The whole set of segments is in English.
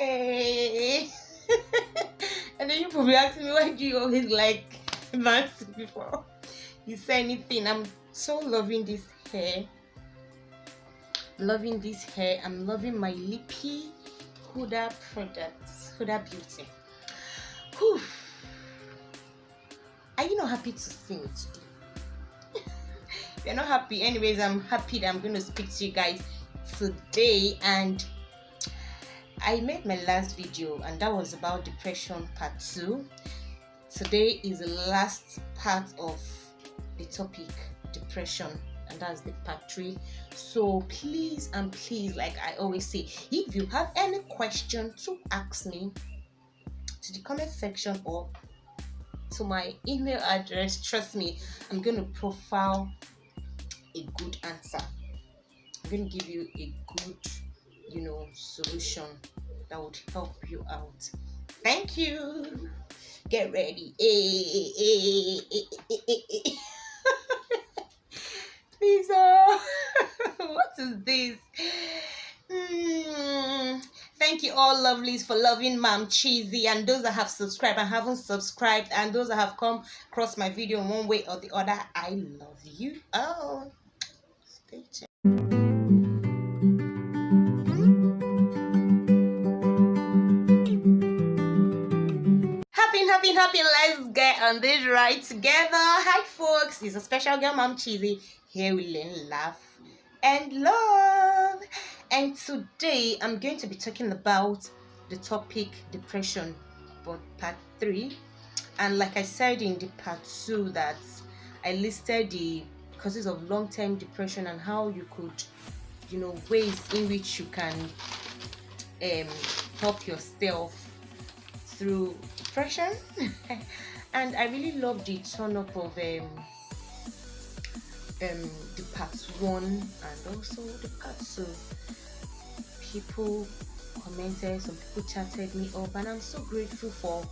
Hey. And then you probably ask me, why do you always like Nancy before you say anything? I'm so loving this hair. Loving this hair. I'm loving my lippy Huda products. Huda Beauty. Whew. Are you not happy to see me today? If you're not happy, anyways, I'm happy that I'm going to speak to you guys today. And I made my last video, and that was about depression part 2. Today is the last part of the topic, depression, and that's the part 3. So please and please, like I always say, if you have any question to ask me to the comment section or to my email address, trust me, I'm going to profile a good answer. I'm going to give you a good, solution that would help you out. Thank you. Get ready. Please, what is this? Thank you all lovelies for loving Mom Cheesy, and those that have subscribed and haven't subscribed, and those that have come across my video in one way or the other. I love you all. Stay tuned. Happy, let's get on this ride together. Hi folks, it's a special girl, Mom Cheesy. Here we learn, laugh and love. And today I'm going to be talking about the topic depression, but part 3. And like I said in the part 2, that I listed the causes of long-term depression and how you could, ways in which you can help yourself through depression. And I really love the turn up of the part 1 and also the part 2. People commented, some people chatted me up, and I'm so grateful for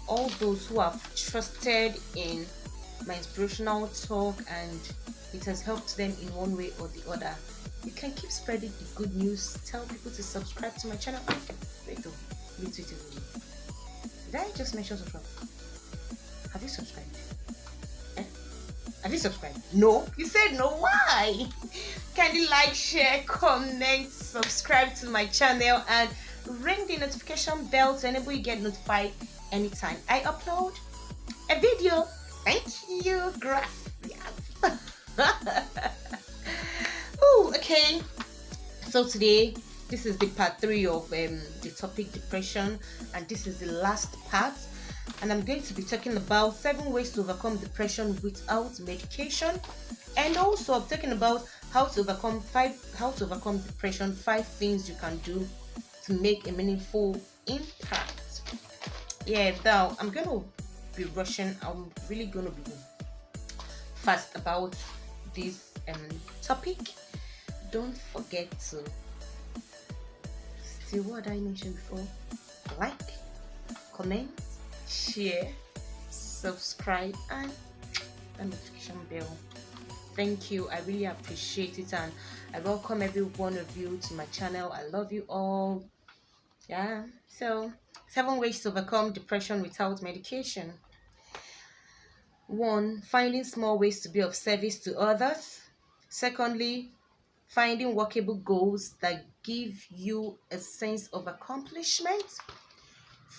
all those who have trusted in my inspirational talk and it has helped them in one way or the other. You can keep spreading the good news. Tell people to subscribe to my channel. Wait. Did I just mention subscribe? Have you subscribed? Have you subscribed? No? You said no. Why? Kindly like, share, comment, subscribe to my channel, and ring the notification bell to enable you get notified anytime I upload a video. Thank you. Gracias. Oh, okay. So today, this is the part 3 of the topic depression, and this is the last part. And I'm going to be talking about 7 ways to overcome depression without medication, and also I'm talking about how to overcome depression, 5 things you can do to make a meaningful impact. Yeah, now I'm gonna be rushing. I'm really gonna be fast about this topic. Don't forget to see what I mentioned before. Like, comment, share, subscribe, and the notification bell. Thank you. I really appreciate it, and I welcome every one of you to my channel. I love you all. Yeah. So 7 ways to overcome depression without medication. 1, finding small ways to be of service to others. Secondly, finding workable goals that give you a sense of accomplishment.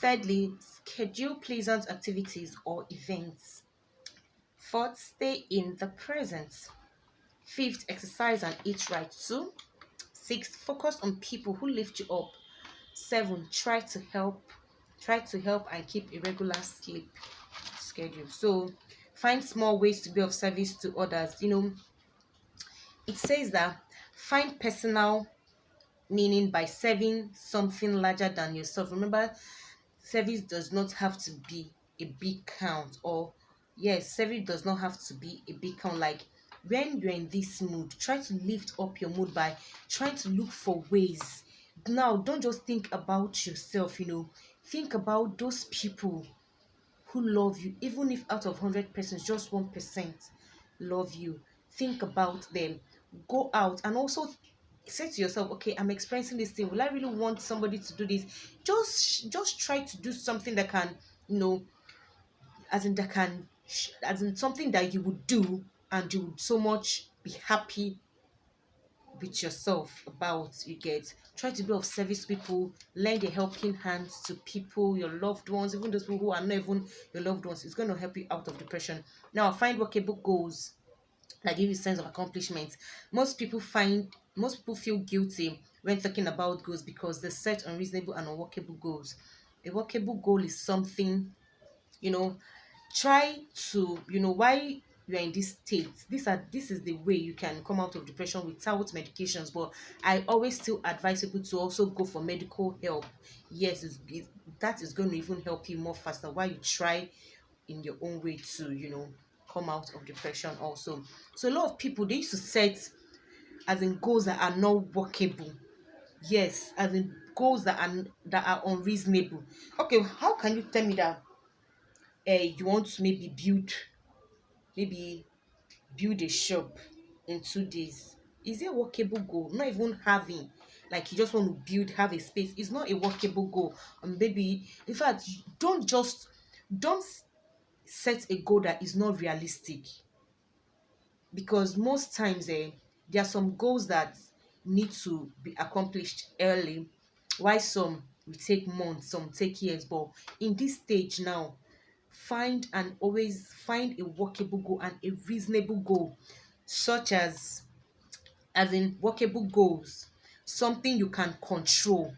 Thirdly, schedule pleasant activities or events. 4th, stay in the present. 5th, exercise and eat right too. 6th, focus on people who lift you up. 7, try to help and keep a regular sleep schedule. So find small ways to be of service to others. It says that find personal meaning by serving something larger than yourself. Remember, service does not have to be a big count, or yes, service does not have to be a big count. Like when you're in this mood, try to lift up your mood by trying to look for ways. Now, don't just think about yourself, think about those people who love you. Even if out of 100 persons, just 1% love you, think about them. Go out and also say to yourself, okay, I'm experiencing this thing, will I really want somebody to do this? Just try to do something that can, you know, as in something that you would do and you would so much be happy with yourself about. You get, try to be of service to people, lend a helping hand to people, your loved ones, even those people who are not even your loved ones. It's going to help you out of depression. Now, find workable goals that give you a sense of accomplishment. Most people feel guilty when talking about goals because they set unreasonable and unworkable goals. A workable goal is something, you know, try to, why you're in this state, this is the way you can come out of depression without medications. But I always still advise people to also go for medical help. Yes, that is going to even help you more faster while you try in your own way to, come out of depression also. So a lot of people, they used to set as in goals that are not workable. Yes, as in goals that are unreasonable. Okay, how can you tell me that you want to maybe build a shop in 2 days? Is it a workable goal? Not even having, like, you just want to have a space. It's not a workable goal. Maybe, in fact, don't set a goal that is not realistic, because most times there are some goals that need to be accomplished early, while some will take months, some take years. But in this stage now, always find a workable goal and a reasonable goal, such as in workable goals, something you can control.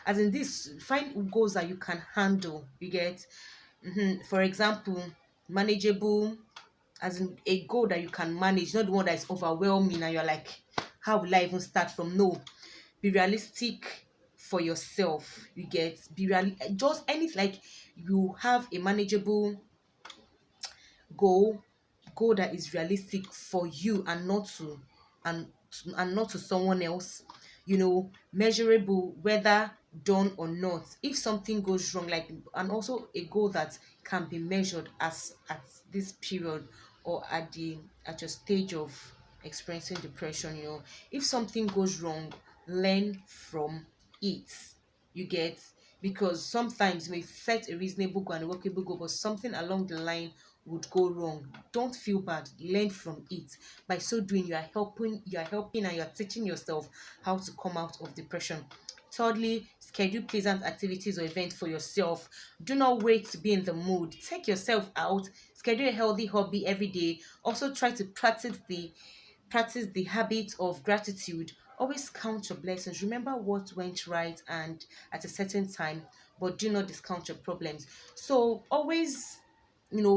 As in this, find goals that you can handle. You get, for example, manageable, as in a goal that you can manage, not the one that is overwhelming and you're like, how will I even start from? No, be realistic for yourself. You get, be real, just anything, like, you have a manageable goal goal that is realistic for you, and not to someone else. Measurable, whether done or not. If something goes wrong, like, and also a goal that can be measured as at this period, or at your stage of experiencing depression. If something goes wrong, learn from it. You get, because sometimes you may set a reasonable goal and a workable goal, but something along the line would go wrong. Don't feel bad, learn from it. By so doing, you are helping and you are teaching yourself how to come out of depression. Thirdly, schedule pleasant activities or events for yourself. Do not wait to be in the mood. Take yourself out. Schedule a healthy hobby every day. Also, try to practice the habit of gratitude. Always count your blessings. Remember what went right and at a certain time, but do not discount your problems. So always,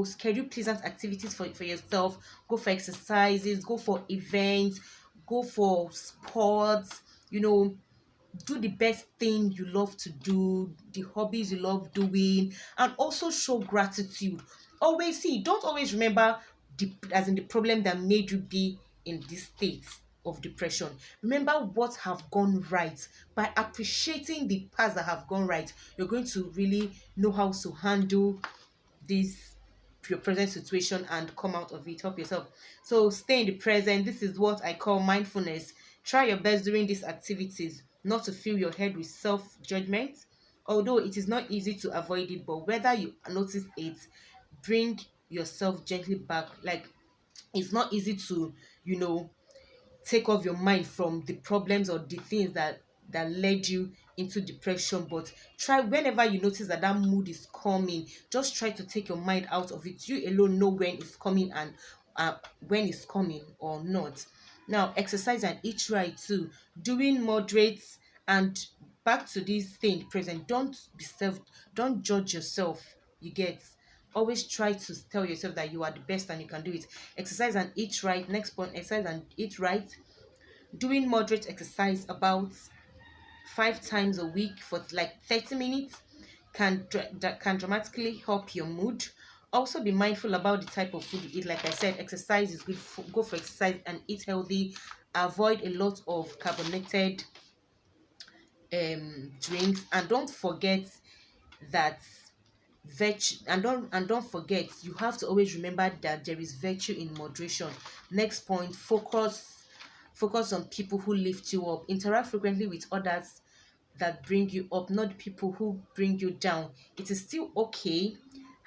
schedule pleasant activities for yourself. Go for exercises, go for events, go for sports. Do the best thing you love to do, the hobbies you love doing, and also show gratitude. Don't always remember the problem that made you be in this state of depression. Remember what have gone right. By appreciating the parts that have gone right, you're going to really know how to handle this your present situation and come out of it. Help yourself. So stay in the present. This is what I call mindfulness. Try your best during these activities not to fill your head with self-judgment. Although it is not easy to avoid it, but whether you notice it, bring yourself gently back. Like, it's not easy to, you know, take off your mind from the problems or the things that led you into depression. But try, whenever you notice that mood is coming, just try to take your mind out of it. You alone know when it's coming and when it's coming or not. Now, exercise and eat right too. Doing moderate, and back to this thing present. Don't judge yourself. You get, always try to tell yourself that you are the best and you can do it. Exercise and eat right. Next point, exercise and eat right. Doing moderate exercise about 5 times a week for like 30 minutes can dramatically help your mood. Also, be mindful about the type of food you eat. Like I said, exercise is good. Go for exercise and eat healthy. Avoid a lot of carbonated drinks, and don't forget that don't forget, you have to always remember that there is virtue in moderation. Next point, Focus on people who lift you up. Interact frequently with others that bring you up, not people who bring you down. It is still okay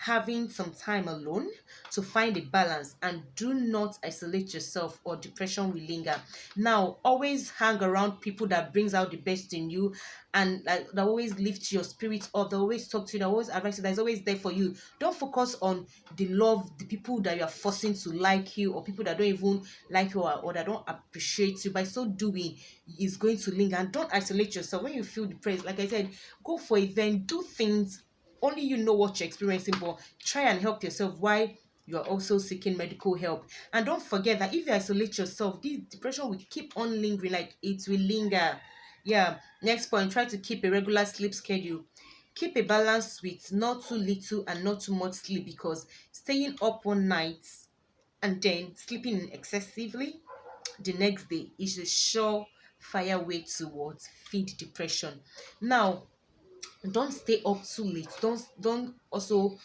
having some time alone to find a balance, and do not isolate yourself or depression will linger. Now, always hang around people that brings out the best in you, and like that always lift your spirit up, that always talk to you, that always advise you, that is always there for you. Don't focus on the people that you are forcing to like you, or people that don't even like you, or that don't appreciate you. By so doing, is going to linger. And don't isolate yourself when you feel depressed. Like I said, go for events, do things. Only you know what you're experiencing, but try and help yourself while you're also seeking medical help. And don't forget that if you isolate yourself, this depression will keep on lingering, like it will linger. Yeah. Next point, try to keep a regular sleep schedule. Keep a balance with not too little and not too much sleep, because staying up one night and then sleeping excessively the next day is a sure fire way towards feed depression. Now, don't stay up too late. Don't also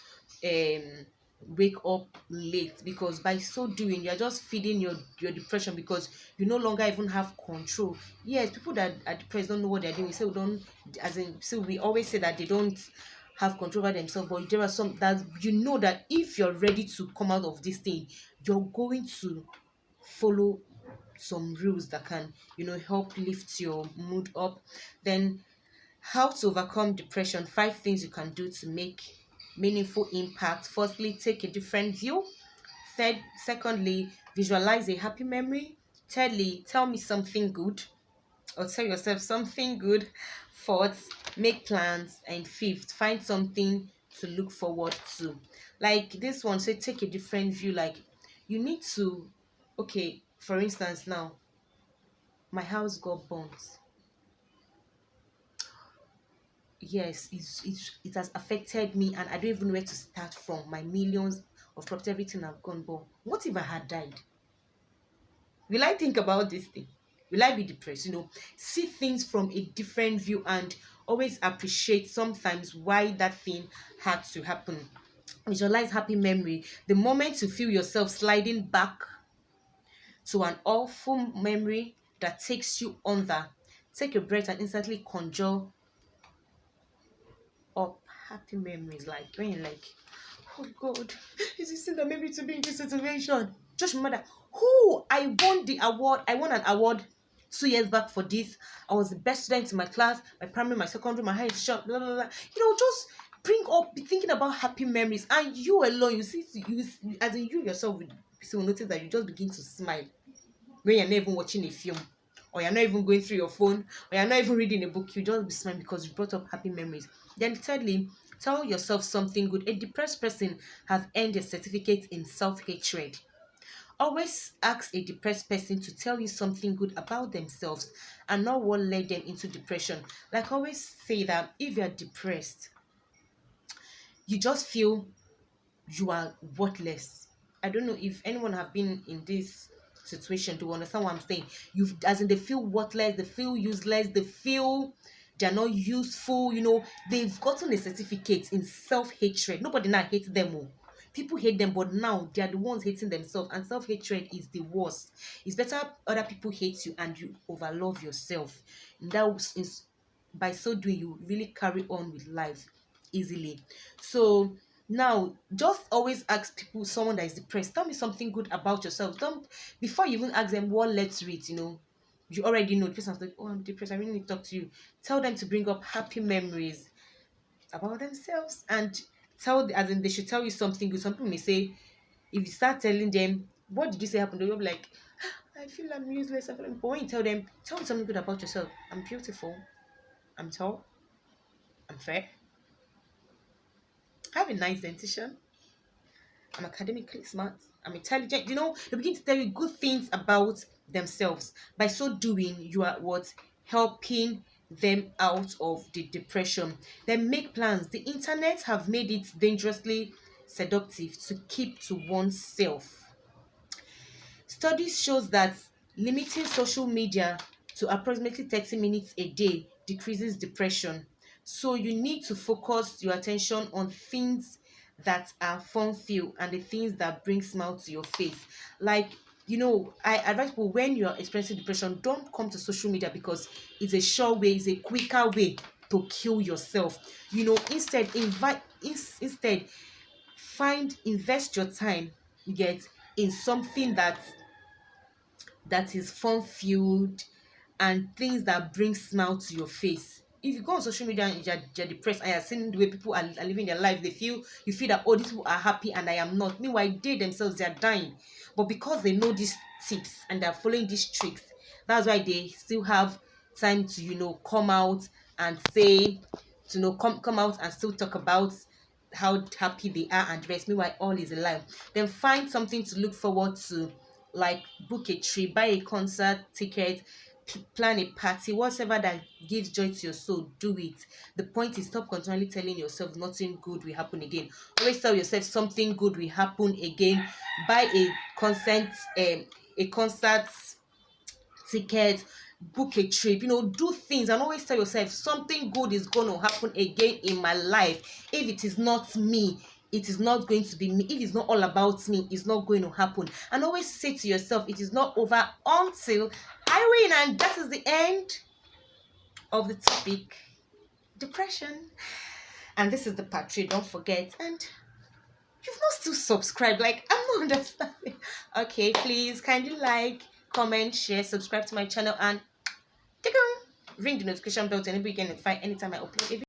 wake up late, because by so doing you're just feeding your depression, because you no longer even have control. Yes, people that are depressed don't know what they're doing. We say we don't, as in, so we always say that they don't have control over themselves, but there are some that you know that if you're ready to come out of this thing, you're going to follow some rules that can, help lift your mood up. Then, how to overcome depression. 5 things you can do to make meaningful impact. Firstly, take a different view. Secondly, visualize a happy memory. Thirdly, tell me something good, or tell yourself something good. Fourth, make plans. And fifth, find something to look forward to. Like this one, say take a different view. Like you need to, okay, for instance, now my house got burnt. Yes, it has affected me, and I don't even know where to start from. My millions of property, everything have gone. But what if I had died? Will I think about this thing? Will I be depressed? See things from a different view, and always appreciate sometimes why that thing had to happen. Visualize happy memory. The moment you feel yourself sliding back to an awful memory that takes you under, take a breath and instantly conjure up happy memories. Like when you're like, oh God, is this thing that made me to be in this situation? Just remember that, I won the award. I won an award 2 years back for this. I was the best student in my class, my primary, my secondary, my high school, blah, blah, blah. Just bring up, be thinking about happy memories, and you alone, you see, as in you yourself, will notice that you just begin to smile when you're not even watching a film, or you're not even going through your phone, or you're not even reading a book. You just be smiling because you brought up happy memories. Then thirdly, tell yourself something good. A depressed person have earned a certificate in self-hatred. Always ask a depressed person to tell you something good about themselves, and not what led them into depression. Like always say that if you're depressed, you just feel you are worthless. I don't know if anyone have been in this situation to understand what I'm saying. As in, they feel worthless, they feel useless, they feel they're not useful. They've gotten a certificate in self-hatred. Nobody now hates them all. People hate them, but now they are the ones hating themselves, and self-hatred is the worst. It's better other people hate you and you overlove yourself. And that is, by so doing, you really carry on with life easily. So now, just always ask people, someone that is depressed, tell me something good about yourself. Don't, before you even ask them what let's read, you already know the person's like, oh, I'm depressed, I really need to talk to you. Tell them to bring up happy memories about themselves, and as in they should tell you something good. Some people may say, if you start telling them, what did you say happened, they'll be like, I feel I'm useless. But when you tell them, tell me something good about yourself. I'm beautiful, I'm tall, I'm fair, I have a nice dentition, I'm academically smart, I'm intelligent. They begin to tell you good things about themselves. By so doing, you are what? Helping them out of the depression. Then make plans. The internet have made it dangerously seductive to keep to oneself. Studies shows that limiting social media to approximately 30 minutes a day decreases depression. So you need to focus your attention on things that are fun-filled and the things that bring smile to your face. Like I advise people, when you're experiencing depression, don't come to social media, because it's a sure way, it's a quicker way to kill yourself. Instead invest your time, you get, in something that is fun filled and things that bring smile to your face. If you go on social media and you're depressed and you're seeing the way people are living their life, you feel that, oh, these people are happy and I am not. Meanwhile, they themselves, they are dying. But because they know these tips and they're following these tricks, that's why they still have time to, come out and say, come out and still talk about how happy they are and the rest. Meanwhile, all is a lie. Then find something to look forward to, like book a trip, buy a concert ticket, plan a party, whatever that gives joy to your soul, do it. The point is, stop continually telling yourself nothing good will happen again. Always tell yourself something good will happen again. Buy a concert ticket, book a trip, do things, and always tell yourself something good is going to happen again in my life. If it is not me, it is not going to be me. If it's not all about me, it's not going to happen. And always say to yourself, it is not over until I win. And that is the end of the topic, depression. And this is the part 3, don't forget. And you've not still subscribed, like, I'm not understanding. Okay, please kindly like, comment, share, subscribe to my channel, and ring the notification bell to enable you get notified anytime I upload a video.